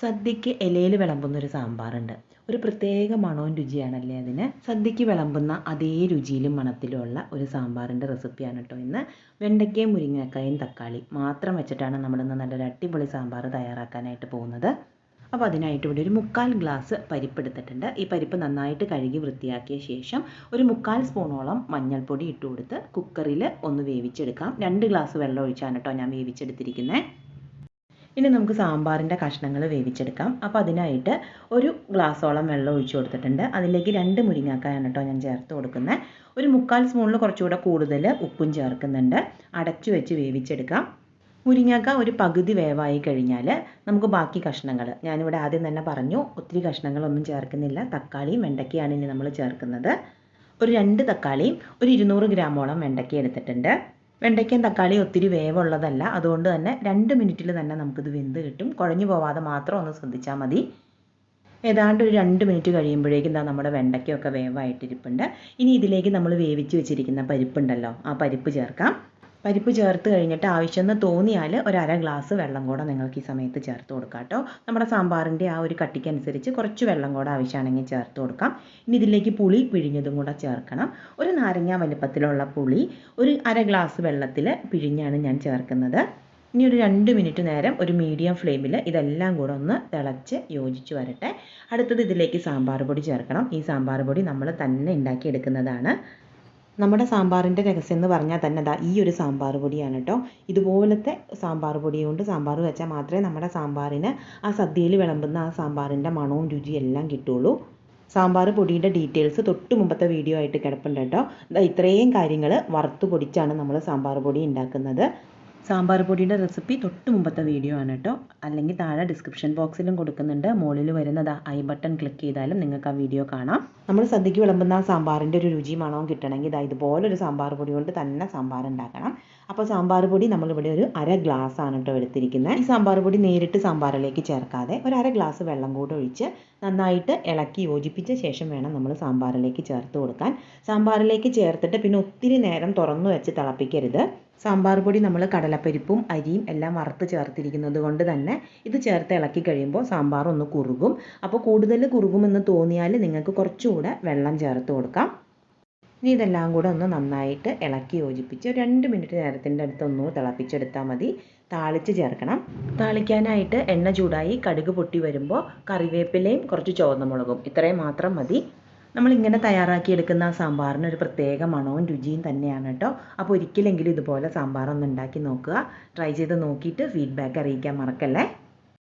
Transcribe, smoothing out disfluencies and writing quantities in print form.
സദ്യക്ക് ഇലയിൽ വിളമ്പുന്ന ഒരു സാമ്പാറുണ്ട്. ഒരു പ്രത്യേക മണവും രുചിയാണല്ലേ അതിന്. സദ്യക്ക് വിളമ്പുന്ന അതേ രുചിയിലും മണത്തിലുമുള്ള ഒരു സാമ്പാറിൻ്റെ റെസിപ്പിയാണ് കേട്ടോ ഇന്ന്. വെണ്ടയ്ക്കയും മുരിങ്ങക്കായും തക്കാളി മാത്രം വെച്ചിട്ടാണ് നമ്മളിന്ന് നല്ലൊരു അടിപൊളി സാമ്പാർ തയ്യാറാക്കാനായിട്ട് പോകുന്നത്. അപ്പോൾ അതിനായിട്ട് ഇവിടെ ഒരു 1/4 ഗ്ലാസ് പരിപ്പ് എടുത്തിട്ടുണ്ട്. ഈ പരിപ്പ് നന്നായിട്ട് കഴുകി വൃത്തിയാക്കിയ ശേഷം ഒരു 1/4 സ്പൂണോളം മഞ്ഞൾപ്പൊടി ഇട്ട് കൊടുത്ത് കുക്കറിൽ ഒന്ന് വേവിച്ചെടുക്കാം. 2 ഗ്ലാസ് വെള്ളം ഒഴിച്ചാണ് കേട്ടോ ഞാൻ വേവിച്ചെടുത്തിരിക്കുന്നത്. ഇനി നമുക്ക് സാമ്പാറിൻ്റെ കഷ്ണങ്ങൾ വേവിച്ചെടുക്കാം. അപ്പോൾ അതിനായിട്ട് ഒരു ഗ്ലാസ്സോളം വെള്ളം ഒഴിച്ചു കൊടുത്തിട്ടുണ്ട്. അതിലേക്ക് 2 മുരിങ്ങക്കായാണ് കേട്ടോ ഞാൻ ചേർത്ത് കൊടുക്കുന്നത്. ഒരു 1/4 സ്പൂണിൽ കുറച്ചുകൂടെ കൂടുതൽ ഉപ്പും ചേർക്കുന്നുണ്ട്. അടച്ചു വെച്ച് വേവിച്ചെടുക്കാം. മുരിങ്ങക്ക ഒരു പകുതി വേവായി കഴിഞ്ഞാൽ നമുക്ക് ബാക്കി കഷ്ണങ്ങൾ, ഞാനിവിടെ ആദ്യം തന്നെ പറഞ്ഞു ഒത്തിരി കഷ്ണങ്ങളൊന്നും ചേർക്കുന്നില്ല. തക്കാളിയും വെണ്ടയ്ക്കയാണ് ഇനി നമ്മൾ ചേർക്കുന്നത്. ഒരു 2 തക്കാളിയും ഒരു 200 ഗ്രാമോളം വെണ്ടയ്ക്ക എടുത്തിട്ടുണ്ട്. വെണ്ടയ്ക്കയും തക്കാളിയും ഒത്തിരി വേവുള്ളതല്ല, അതുകൊണ്ട് തന്നെ 2 മിനിറ്റിൽ തന്നെ നമുക്കിത് വെന്ത് കിട്ടും. കുഴഞ്ഞു പോവാതെ മാത്രം ഒന്ന് ശ്രദ്ധിച്ചാൽ മതി. ഏതാണ്ട് ഒരു 2 മിനിറ്റ് കഴിയുമ്പോഴേക്കും നമ്മുടെ വെണ്ടയ്ക്കയൊക്കെ വേവായിട്ടിരിപ്പുണ്ട്. ഇനി ഇതിലേക്ക് നമ്മൾ വേവിച്ച് വെച്ചിരിക്കുന്ന പരിപ്പുണ്ടല്ലോ, ആ പരിപ്പ് ചേർക്കാം. പരിപ്പ് ചേർത്ത് കഴിഞ്ഞിട്ട് ആവശ്യമെന്ന് തോന്നിയാൽ ഒരു 1/2 ഗ്ലാസ് വെള്ളം കൂടെ നിങ്ങൾക്ക് ഈ സമയത്ത് ചേർത്ത് കൊടുക്കാം കേട്ടോ. നമ്മുടെ സാമ്പാറിൻ്റെ ആ ഒരു കട്ടിക്കനുസരിച്ച് കുറച്ച് വെള്ളം കൂടെ ആവശ്യമാണെങ്കിൽ ചേർത്ത് കൊടുക്കാം. ഇനി ഇതിലേക്ക് പുളി പിഴിഞ്ഞതും കൂടെ ചേർക്കണം. ഒരു നാരങ്ങ വലിപ്പത്തിലുള്ള പുളി ഒരു 1/2 ഗ്ലാസ് വെള്ളത്തിൽ പിഴിഞ്ഞാണ് ഞാൻ ചേർക്കുന്നത്. ഇനി ഒരു 2 മിനിറ്റ് നേരം ഒരു മീഡിയം ഫ്ലെയിമിൽ ഇതെല്ലാം കൂടെ ഒന്ന് തിളച്ച് യോജിച്ച് വരട്ടെ. അടുത്തത് ഇതിലേക്ക് സാമ്പാർ പൊടി ചേർക്കണം. ഈ സാമ്പാർ പൊടി നമ്മൾ തന്നെ ഉണ്ടാക്കിയെടുക്കുന്നതാണ്. നമ്മുടെ സാമ്പാറിൻ്റെ രഹസ്യം എന്ന് പറഞ്ഞാൽ തന്നെ ഈ ഒരു സാമ്പാർ പൊടിയാണ് കേട്ടോ. ഇതുപോലത്തെ സാമ്പാർ പൊടി കൊണ്ട് സാമ്പാർ വെച്ചാൽ മാത്രമേ നമ്മുടെ സാമ്പാറിന് ആ സദ്യയിൽ വിളമ്പുന്ന ആ സാമ്പാറിൻ്റെ മണവും രുചിയും എല്ലാം കിട്ടുള്ളൂ. സാമ്പാർ പൊടിയുടെ ഡീറ്റെയിൽസ് തൊട്ട് മുമ്പത്തെ വീഡിയോ ആയിട്ട് കിടപ്പുണ്ട് കേട്ടോ. ഇത്രയും കാര്യങ്ങൾ വറുത്ത് പൊടിച്ചാണ് നമ്മൾ സാമ്പാർ പൊടി ഉണ്ടാക്കുന്നത്. സാമ്പാർ പൊടിയുടെ റെസിപ്പി തൊട്ട് മുമ്പത്തെ വീഡിയോ ആണ് കേട്ടോ. അല്ലെങ്കിൽ താഴെ ഡിസ്ക്രിപ്ഷൻ ബോക്സിലും കൊടുക്കുന്നുണ്ട്. മുകളിൽ വരുന്നത് ഐ ബട്ടൺ ക്ലിക്ക് ചെയ്താലും നിങ്ങൾക്ക് ആ വീഡിയോ കാണാം. നമ്മൾ സദ്യക്ക് വിളമ്പുന്ന ആ സാമ്പാറിൻ്റെ ഒരു രുചി മണവും കിട്ടണമെങ്കിൽ ഇതുപോലൊരു സാമ്പാർ പൊടി കൊണ്ട് തന്നെ സാമ്പാർ ഉണ്ടാക്കണം. അപ്പോൾ സാമ്പാർ പൊടി നമ്മളിവിടെ ഒരു 1/2 ഗ്ലാസ് ആണ് കേട്ടോ എടുത്തിരിക്കുന്നത്. ഈ സാമ്പാർ പൊടി നേരിട്ട് സാമ്പാറിലേക്ക് ചേർക്കാതെ ഒരു 1/2 ഗ്ലാസ് വെള്ളം കൂടെ ഒഴിച്ച് നന്നായിട്ട് ഇളക്കി യോജിപ്പിച്ച ശേഷം വേണം നമ്മൾ സാമ്പാറിലേക്ക് ചേർത്ത് കൊടുക്കാൻ. സാമ്പാറിലേക്ക് ചേർത്തിട്ട് പിന്നെ ഒത്തിരി നേരം തുറന്നു വെച്ച് തിളപ്പിക്കരുത്. സാമ്പാർ പൊടി നമ്മൾ കടലപ്പരിപ്പും അരിയും എല്ലാം വറുത്ത് ചേർത്തിരിക്കുന്നത് കൊണ്ട് തന്നെ ഇത് ചേർത്ത് ഇളക്കി കഴിയുമ്പോൾ സാമ്പാർ ഒന്ന് കുറുകും. അപ്പോൾ കൂടുതൽ കുറുകുമെന്ന് തോന്നിയാൽ നിങ്ങൾക്ക് കുറച്ചുകൂടെ വെള്ളം ചേർത്ത് കൊടുക്കാം. ഇനി ഇതെല്ലാം കൂടെ ഒന്ന് നന്നായിട്ട് ഇളക്കി യോജിപ്പിച്ച് 2 മിനിറ്റ് നേരത്തിൻ്റെ അടുത്ത് ഒന്ന് തിളപ്പിച്ചെടുത്താൽ മതി. താളിച്ച് ചേർക്കണം. താളിക്കാനായിട്ട് എണ്ണ ചൂടായി കടുക് പൊട്ടി വരുമ്പോൾ കറിവേപ്പിലയും കുറച്ച് ചുവന്ന മുളകും ഇത്രയും മാത്രം മതി. നമ്മളിങ്ങനെ തയ്യാറാക്കിയെടുക്കുന്ന സാമ്പാറിന് ഒരു പ്രത്യേക മണവും രുചിയും തന്നെയാണ് കേട്ടോ. അപ്പോൾ ഒരിക്കലെങ്കിലും ഇതുപോലെ സാമ്പാർ ഒന്ന് ഉണ്ടാക്കി നോക്കുക. ട്രൈ ചെയ്ത് നോക്കിയിട്ട് ഫീഡ്ബാക്ക് അറിയിക്കാൻ മറക്കല്ലേ.